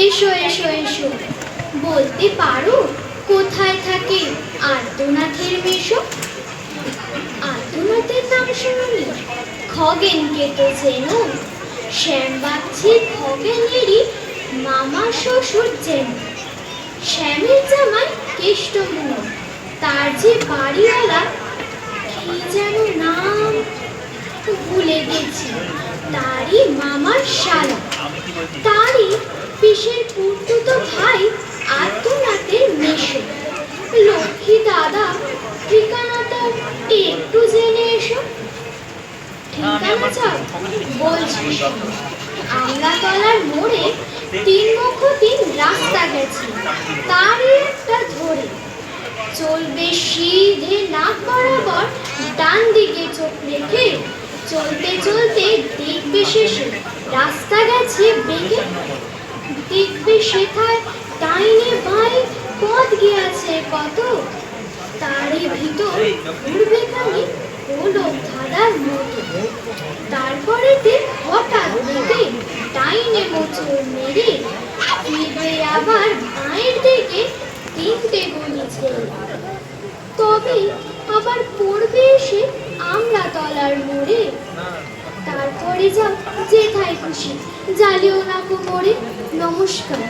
এসো এসো এসো, বলতে পারো কোথায় থাকে আদ্যনাথের মেশো? আদ্যনাথের নাম শুনুনি? খগেনকে তো চেনো? শ্যামবাগচি খগেনেরই মামা শ্বশুর যেন। শ্যামের জামাই কেষ্টমোহন, তার যে বাড়িওয়ালা কি যেন নাম ভুলে গেছি, তারই মামার শালা, তারই পিসের পুত্রতো ভাই আদ্যনাথের মেশো। লক্ষ্মী দাদা, ঠিকানাটা একটু জেনে এসো। ঠিকানা চাও? বলছি, আমলাতলার মোড়ে 3 রাস্তা গেছে, তারই একটা ধরে চলবে সিধে নাক বরাবর, ডান দিকে চোখ রেখে চলতে চলতে দেখবে শেষে রাস্তা গেছে বেঁকে। দেখবে সেথায় ডাইনে বাঁয়ে পথ গিয়াছে কত, তারই ভিতর ঘুরবে খালি গোলক ধাঁধার মতো। তারপরেতে হঠাৎ দেখে ডাইনে মোচড় মেরে ফিরবে আবার বাঁয়ের দিকে 3টে গলি ছেড়ে, তবে আবার পড়বে এসে আমলাতলার মোড়ে। তারপরে যাও যেথায় খুশি, জ্বালিও না কোমরে। নমস্কার।